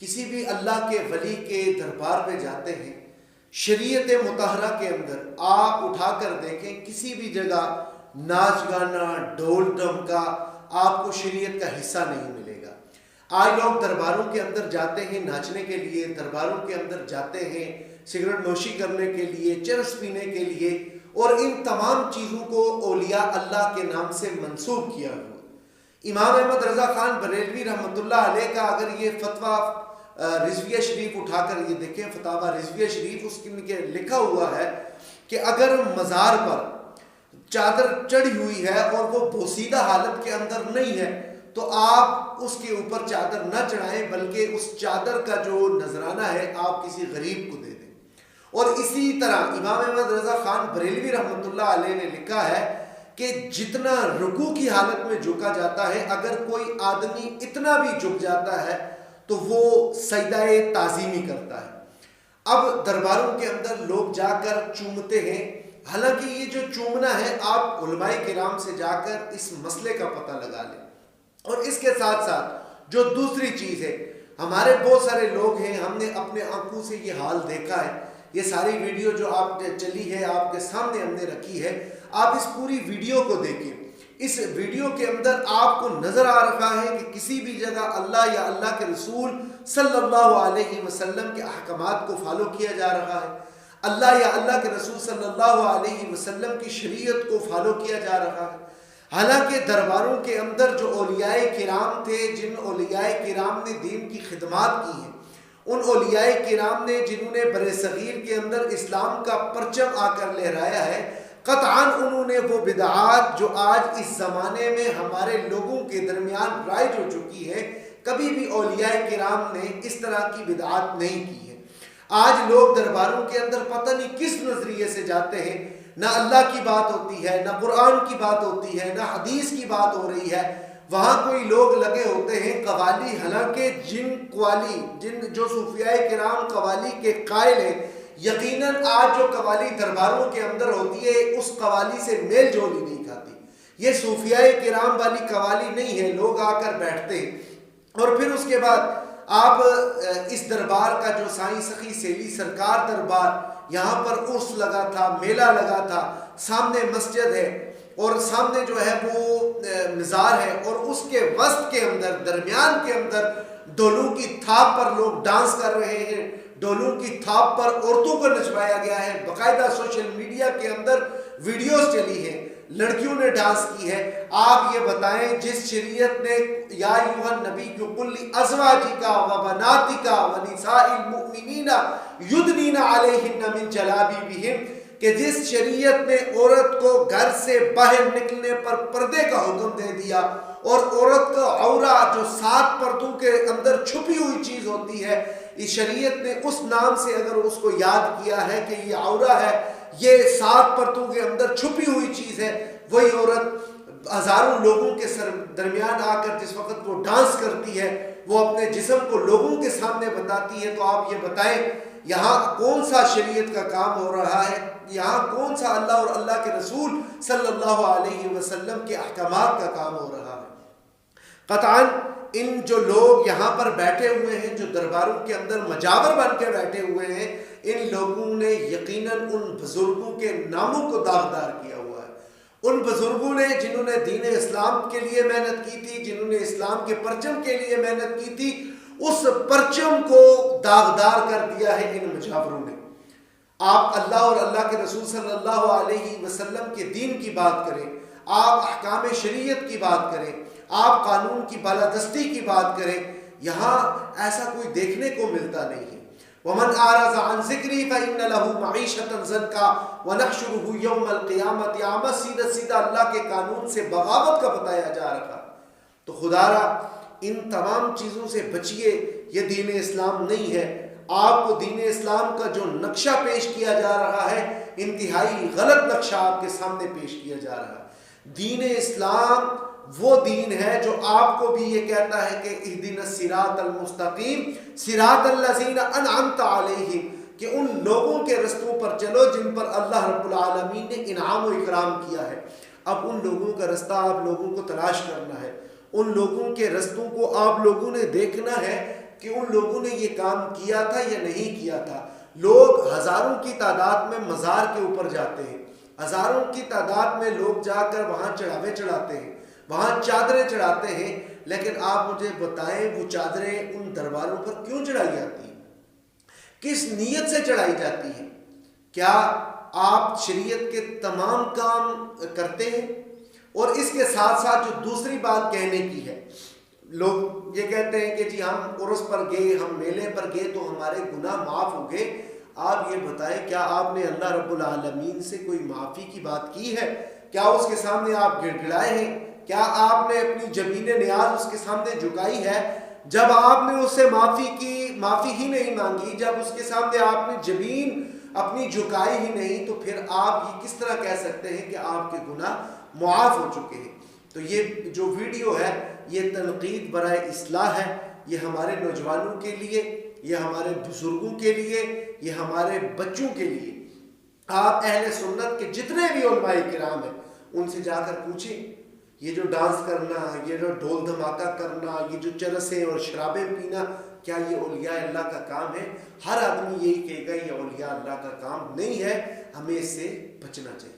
کسی بھی اللہ کے ولی کے دربار پہ جاتے ہیں، شریعت مطہرہ کے اندر آپ اٹھا کر دیکھیں کسی بھی جگہ ناچ گانا ڈھول ڈمکا آپ کو شریعت کا حصہ نہیں ملے گا۔ آج لوگ درباروں کے اندر جاتے ہیں ناچنے کے لیے، درباروں کے اندر جاتے ہیں سگریٹ نوشی کرنے کے لیے، چرس پینے کے لیے، اور ان تمام چیزوں کو اولیاء اللہ کے نام سے منسوب کیا ہوا۔ امام احمد رضا خان بریلوی رحمۃ اللہ علیہ کا اگر یہ فتویٰ رضویہ شریف اٹھا کر یہ دیکھیں، فتاویٰ رضویہ شریف، اس کے لکھا ہوا ہے کہ اگر مزار پر چادر چڑھی ہوئی ہے اور وہ بوسیدہ حالت کے اندر نہیں ہے تو آپ اس کے اوپر چادر نہ چڑھائیں، بلکہ اس چادر کا جو نذرانہ ہے آپ کسی غریب کو دے دیں۔ اور اسی طرح امام احمد رضا خان بریلوی رحمۃ اللہ علیہ نے لکھا ہے کہ جتنا رکوع کی حالت میں جھکا جاتا ہے، اگر کوئی آدمی اتنا بھی جھک جاتا ہے تو وہ سجدہ تعظیمی کرتا ہے۔ اب درباروں کے اندر لوگ جا کر چومتے ہیں، حالانکہ یہ جو چومنا ہے آپ علماء کرام سے جا کر اس مسئلے کا پتہ لگا لیں۔ اور اس کے ساتھ ساتھ جو دوسری چیز ہے، ہمارے بہت سارے لوگ ہیں، ہم نے اپنے آنکھوں سے یہ حال دیکھا ہے، یہ ساری ویڈیو جو آپ چلی ہے آپ کے سامنے ہم نے رکھی ہے، آپ اس پوری ویڈیو کو دیکھیں۔ اس ویڈیو کے اندر آپ کو نظر آ رہا ہے کہ کسی بھی جگہ اللہ یا اللہ کے رسول صلی اللہ علیہ وسلم کے احکامات کو فالو کیا جا رہا ہے، اللہ یا اللہ کے رسول صلی اللہ علیہ وسلم کی شریعت کو فالو کیا جا رہا ہے۔ حالانکہ درباروں کے اندر جو اولیاء کرام تھے، جن اولیاء کرام نے دین کی خدمات کی ہیں، ان اولیاء کرام نے جنہوں نے برصغیر کے اندر اسلام کا پرچم آ کر لہرایا ہے، قطعاً انہوں نے وہ بدعات جو آج اس زمانے میں ہمارے لوگوں کے درمیان رائج ہو چکی ہے، کبھی بھی اولیاء کرام نے اس طرح کی بدعات نہیں کی ہے۔ آج لوگ درباروں کے اندر پتہ نہیں کس نظریے سے جاتے ہیں، نہ اللہ کی بات ہوتی ہے، نہ قرآن کی بات ہوتی ہے، نہ حدیث کی بات ہو رہی ہے، وہاں کوئی لوگ لگے ہوتے ہیں قوالی، حالانکہ جن جو صوفیاء کرام قوالی کے قائل ہیں، یقیناً آج جو قوالی درباروں کے اندر ہوتی ہے اس قوالی سے میل جول ہی نہیں کھاتی۔ یہ صوفیاء کرام والی قوالی نہیں ہے، لوگ آ کر بیٹھتے ہیں اور پھر اس کے بعد آپ اس دربار کا جو سائیں سخی سیلی سرکار دربار، یہاں پر عرس لگا تھا، میلہ لگا تھا، سامنے مسجد ہے اور سامنے جو ہے وہ مزار ہے، اور اس کے وسط کے اندر درمیان کے اندر ڈولوں کی تھاپ پر لوگ ڈانس کر رہے ہیں، ڈولوں کی تھاپ پر عورتوں کو نچوایا گیا ہے، باقاعدہ سوشل میڈیا کے اندر ویڈیوز چلی ہیں، لڑکیوں نے ڈانس کی ہے۔ آپ یہ بتائیں جس شریعت نے یا ایھا النبی قل لازواجک و بناتک و نساء المؤمنین یدنین علیہن من جلابیبہن، کہ جس شریعت نے عورت کو گھر سے باہر نکلنے پر پردے کا حکم دے دیا، اور عورت کا عورہ جو 7 پردوں کے اندر چھپی ہوئی چیز ہوتی ہے، اس شریعت نے اس نام سے اگر اس کو یاد کیا ہے کہ یہ عورہ ہے، یہ 7 پردوں کے اندر چھپی ہوئی چیز ہے، وہی عورت ہزاروں لوگوں کے درمیان آ کر جس وقت وہ ڈانس کرتی ہے، وہ اپنے جسم کو لوگوں کے سامنے بتاتی ہے، تو آپ یہ بتائیں یہاں کون سا شریعت کا کام ہو رہا ہے، یہاں کون سا اللہ اور اللہ کے رسول صلی اللہ علیہ وسلم کے احکامات کا کام ہو رہا ہے؟ قطعاً ان جو لوگ یہاں پر بیٹھے ہوئے ہیں، جو درباروں کے اندر مجاور بن کے بیٹھے ہوئے ہیں، ان لوگوں نے یقیناً ان بزرگوں کے ناموں کو داغدار کیا ہوا ہے۔ ان بزرگوں نے جنہوں نے دین اسلام کے لیے محنت کی تھی، جنہوں نے اسلام کے پرچم کے لیے محنت کی تھی، اس پرچم کو داغدار کر دیا ہے ان مجاوروں نے۔ آپ اللہ اور اللہ کے رسول صلی اللہ علیہ وسلم کے دین کی بات کریں، آپ احکام شریعت کی بات کریں، آپ قانون کی بالادستی کی بات کریں، یہاں ایسا کوئی دیکھنے کو ملتا نہیں ہے۔ وَمَنْ أَعْرَضَ عَنْ ذِكْرِي فَإِنَّ لَهُ مَعِيشَةً ضَنْكًا وَنَحْشُرُهُ يَوْمَ الْقِيَامَةِ أَعْمَىٰ، سیدھا سیدھا اللہ کے قانون سے بغاوت کا بتایا جا رہا۔ تو خدا را ان تمام چیزوں سے بچیے، یہ دین اسلام نہیں ہے۔ آپ کو دین اسلام کا جو نقشہ پیش کیا جا رہا ہے، انتہائی غلط نقشہ آپ کے سامنے پیش کیا جا رہا ہے۔ دین اسلام وہ دین ہے جو آپ کو بھی یہ کہتا ہے کہ اہدنا الصراط المستقیم صراط الذین انعمت علیہم، کہ ان لوگوں کے رستوں پر چلو جن پر اللہ رب العالمین نے انعام و اکرام کیا ہے۔ اب ان لوگوں کا رستہ آپ لوگوں کو تلاش کرنا ہے، ان لوگوں کے رستوں کو آپ لوگوں نے دیکھنا ہے کہ ان لوگوں نے یہ کام کیا تھا یا نہیں کیا تھا. لوگ ہزاروں کی تعداد میں مزار کے اوپر جاتے ہیں, ہزاروں کی تعداد میں لوگ جا کر وہاں چڑھاوے چڑھاتے ہیں, وہاں چادریں چڑھاتے ہیں, لیکن آپ مجھے بتائیں وہ چادریں ان درباروں پر کیوں چڑھائی جاتی ہیں, کس نیت سے چڑھائی جاتی ہیں؟ کیا آپ شریعت کے تمام کام کرتے ہیں؟ اور اس کے ساتھ ساتھ جو دوسری بات کہنے کی ہے, لوگ یہ کہتے ہیں کہ جی ہم عرس پر گئے, ہم میلے پر گئے تو ہمارے گناہ معاف ہو گئے. آپ یہ بتائیں کیا آپ نے اللہ رب العالمین سے کوئی معافی کی بات کی ہے؟ کیا اس کے سامنے آپ گڑ گڑائے ہیں؟ کیا آپ نے اپنی جبین نیاز اس کے سامنے جھکائی ہے؟ جب آپ نے اس سے معافی ہی نہیں مانگی, جب اس کے سامنے آپ نے جبین اپنی جھکائی ہی نہیں, تو پھر آپ یہ کس طرح کہہ سکتے ہیں کہ آپ کے گناہ معاف ہو چکے ہیں؟ تو یہ جو ویڈیو ہے یہ تنقید برائے اصلاح ہے, یہ ہمارے نوجوانوں کے لیے, یہ ہمارے بزرگوں کے لیے, یہ ہمارے بچوں کے لیے. آپ اہل سنت کے جتنے بھی علماء کرام ہیں ان سے جا کر پوچھیں, یہ جو ڈانس کرنا, یہ جو ڈھول دھماکہ کرنا, یہ جو چرسیں اور شرابیں پینا, کیا یہ اولیاء اللہ کا کام ہے؟ ہر آدمی یہی کہے گا یہ اولیاء اللہ کا کام نہیں ہے, ہمیں اس سے بچنا چاہیے.